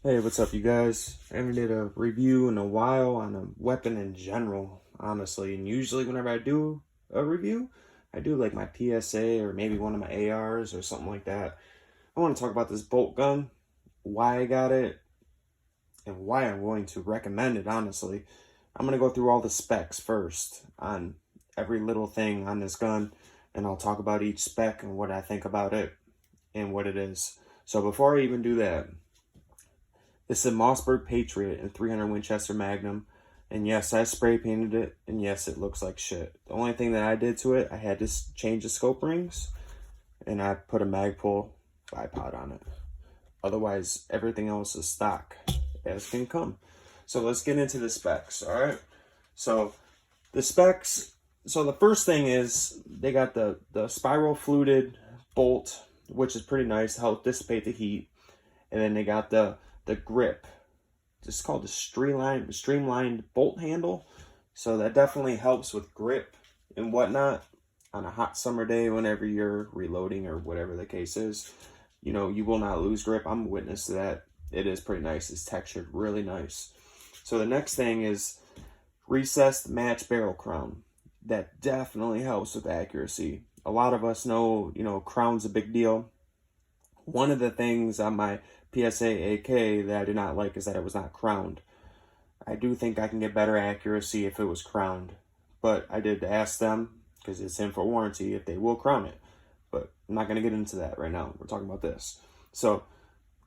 Hey, what's up, you guys? I haven't did a review in a while on a weapon in general, honestly. And usually whenever I do a review, I do like my PSA or maybe one of my ARs or something like that. I want to talk about this bolt gun, why I got it, and why I'm going to recommend it, honestly. I'm going to go through all the specs first on every little thing on this gun, and I'll talk about each spec and what I think about it and what it is. So before I even do that, it's a Mossberg Patriot in 300 Winchester Magnum. And yes, I spray painted it, and yes, it looks like shit. The only thing that I did to it, I had to change the scope rings, and I put a Magpul bipod on it. Otherwise, everything else is stock, as can come. So let's get into the specs, all right? So the specs, so the first thing is they got the spiral fluted bolt, which is pretty nice to help dissipate the heat. And then they got the grip. It's called the streamlined bolt handle. So that definitely helps with grip and whatnot on a hot summer day whenever you're reloading or whatever the case is. You know, you will not lose grip. I'm a witness to that. It is pretty nice. It's textured really nice. So the next thing is recessed match barrel crown. That definitely helps with accuracy. A lot of us know, you know, crown's a big deal. One of the things on my PSA AK that I did not like is that it was not crowned. I do think I can get better accuracy if it was crowned, but I did ask them, because it's in for warranty, if they will crown it. But I'm not going to get into that right now. We're talking about this. So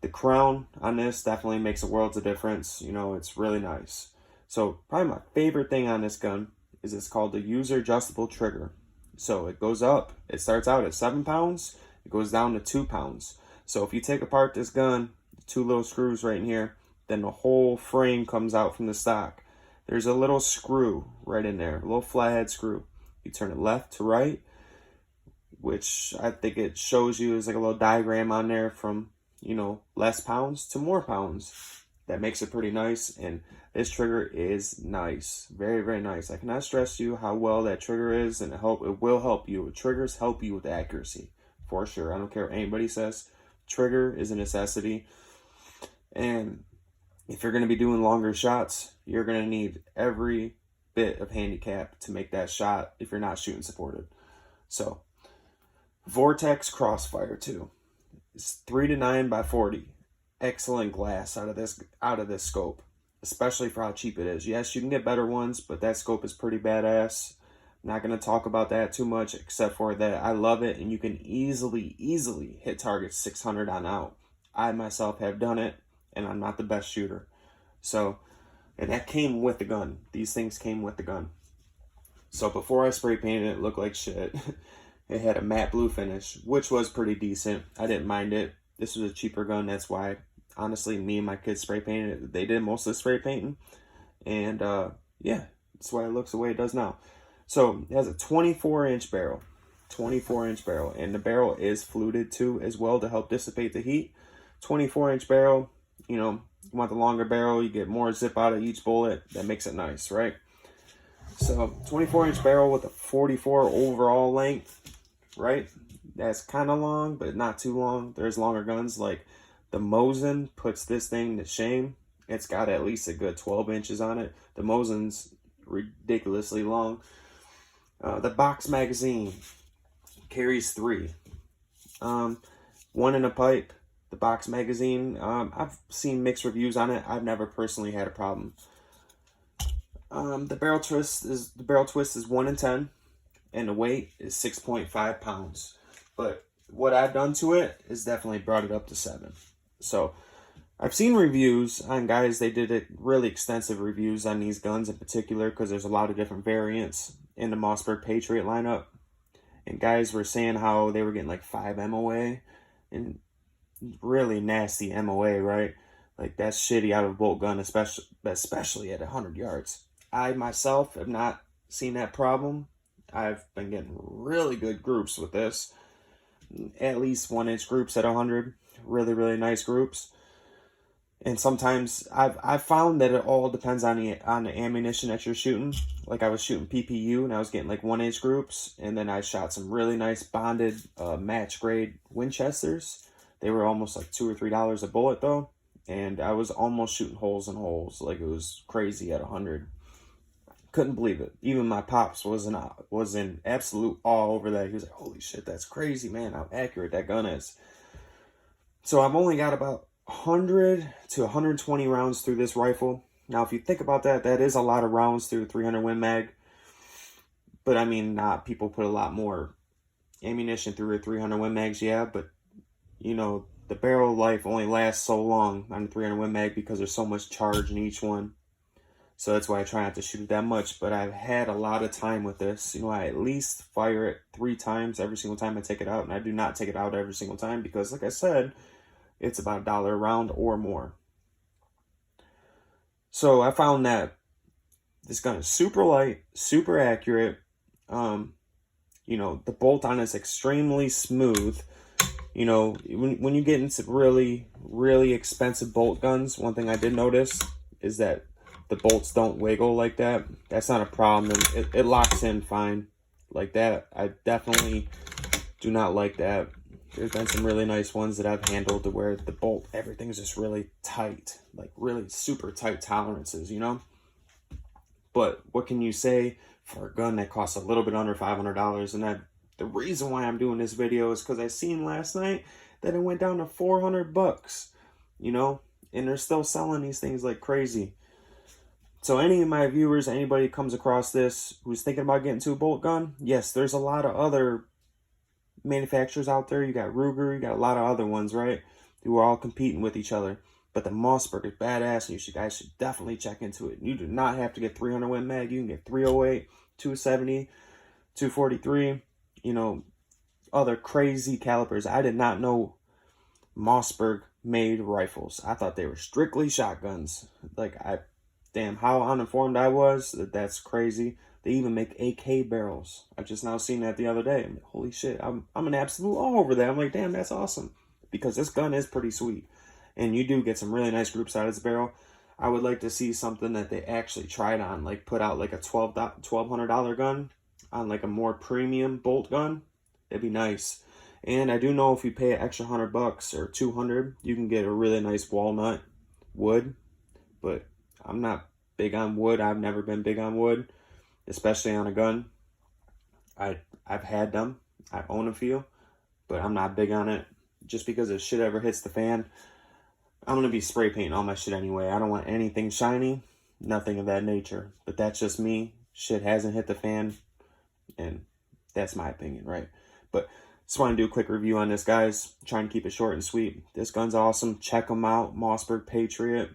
the crown on this definitely makes a world of difference. You know, it's really nice. So probably my favorite thing on this gun is it's called the user adjustable trigger. So it goes up, it starts out at 7 pounds, it goes down to 2 pounds. So if you take apart this gun, 2 little screws right in here, then the whole frame comes out from the stock. There's a little screw right in there, a little flathead screw. You turn it left to right, which I think it shows you is like a little diagram on there from, you know, less pounds to more pounds. That makes it pretty nice, and this trigger is nice. Very, very nice. I cannot stress you how well that trigger is, and it will help you. Triggers help you with accuracy, for sure. I don't care what anybody says. Trigger is a necessity, and if you're going to be doing longer shots, you're going to need every bit of handicap to make that shot if you're not shooting supported. So Vortex Crossfire 2 is 3 to 9 by 40. Excellent glass out of this scope, especially for how cheap it is. Yes, you can get better ones, but that scope is pretty badass. Not going to talk about that too much, except for that I love it, and you can easily hit targets 600 on out. I myself have done it, and I'm not the best shooter. So, and that came with the gun. These things came with the gun. So before I spray painted it, it looked like shit. It had a matte blue finish, which was pretty decent. I didn't mind it. This was a cheaper gun. That's why, honestly, me and my kids spray painted it. They did most of the spray painting. And yeah, that's why it looks the way it does now. So it has a 24-inch barrel. 24-inch barrel. And the barrel is fluted too as well to help dissipate the heat. 24-inch barrel, you know, you want the longer barrel, you get more zip out of each bullet. That makes it nice, right? So 24-inch barrel with a 44 overall length, right? That's kind of long, but not too long. There's longer guns like the Mosin puts this thing to shame. It's got at least a good 12 inches on it. The Mosin's ridiculously long. The box magazine carries 3. 1 in a pipe. The box magazine, I've seen mixed reviews on it. I've never personally had a problem. The barrel twist is 1 in 10, and the weight is 6.5 pounds. But what I've done to it is definitely brought it up to 7. So I've seen reviews on guys, they did really extensive reviews on these guns in particular, because there's a lot of different variants in the Mossberg Patriot lineup. And guys were saying how they were getting like 5 MOA, and really nasty MOA, right? Like that's shitty out of a bolt gun, especially at 100 yards. I myself have not seen that problem. I've been getting really good groups with this. At least 1-inch groups at 100. Really, really nice groups. And sometimes I've found that it all depends on the ammunition that you're shooting. Like I was shooting PPU and I was getting like 1-inch groups, and then I shot some really nice bonded match grade Winchesters. They were almost like $2 or $3 a bullet though, and I was almost shooting holes in holes. Like, it was crazy at 100. Couldn't believe it. Even my pops was in absolute awe over that. He was like, holy shit, that's crazy, man, how accurate that gun is. So I've only got about 100 to 120 rounds through this rifle. Now, if you think about that, that is a lot of rounds through a 300 Win Mag. But I mean, people put a lot more ammunition through a 300 Win Mags, yeah, but you know, the barrel life only lasts so long on the 300 Win Mag because there's so much charge in each one. So that's why I try not to shoot it that much. But I've had a lot of time with this. You know, I at least fire it 3 times every single time I take it out. And I do not take it out every single time because, like I said, it's about $1 a round or more. So I found that this gun is super light, super accurate. You know, the bolt on is extremely smooth. You know, when you get into really, really expensive bolt guns, one thing I did notice is that the bolts don't wiggle like that. That's not a problem. And it locks in fine like that. I definitely do not like that. There's been some really nice ones that I've handled to where the bolt, everything's just really tight. Like really super tight tolerances, you know? But what can you say for a gun that costs a little bit under $500? And the reason why I'm doing this video is because I seen last night that it went down to 400 bucks, you know? And they're still selling these things like crazy. So any of my viewers, anybody comes across this who's thinking about getting to a bolt gun, yes, there's a lot of other manufacturers out there. You got Ruger, you got a lot of other ones, right? Who are all competing with each other. But the Mossberg is badass, and you guys should definitely check into it. You do not have to get 300 Win Mag. You can get 308, 270, 243, you know, other crazy calibers. I did not know Mossberg made rifles. I thought they were strictly shotguns. Like, damn, how uninformed I was. That's crazy. They even make AK barrels. I just now seen that the other day. I'm like, holy shit, I'm an absolute awe over that. I'm like, damn, that's awesome. Because this gun is pretty sweet. And you do get some really nice groups out of this barrel. I would like to see something that they actually tried on, like put out like a $1,200 gun on like a more premium bolt gun. It'd be nice. And I do know if you pay an extra $100 or 200, you can get a really nice walnut wood. But I'm not big on wood. I've never been big on wood, especially on a gun. I've had them. I own a few, but I'm not big on it. Just because if shit ever hits the fan, I'm going to be spray painting all my shit anyway. I don't want anything shiny, nothing of that nature. But that's just me. Shit hasn't hit the fan, and that's my opinion, right? But just want to do a quick review on this, guys. Trying to keep it short and sweet. This gun's awesome. Check them out. Mossberg Patriot.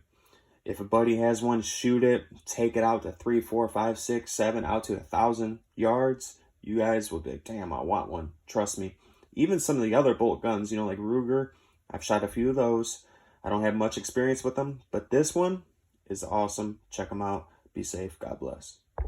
If a buddy has one, shoot it. Take it out to 3, 4, 5, 6, 7, out to 1,000 yards. You guys will be like, damn, I want one. Trust me. Even some of the other bolt guns, you know, like Ruger, I've shot a few of those. I don't have much experience with them, but this one is awesome. Check them out. Be safe. God bless.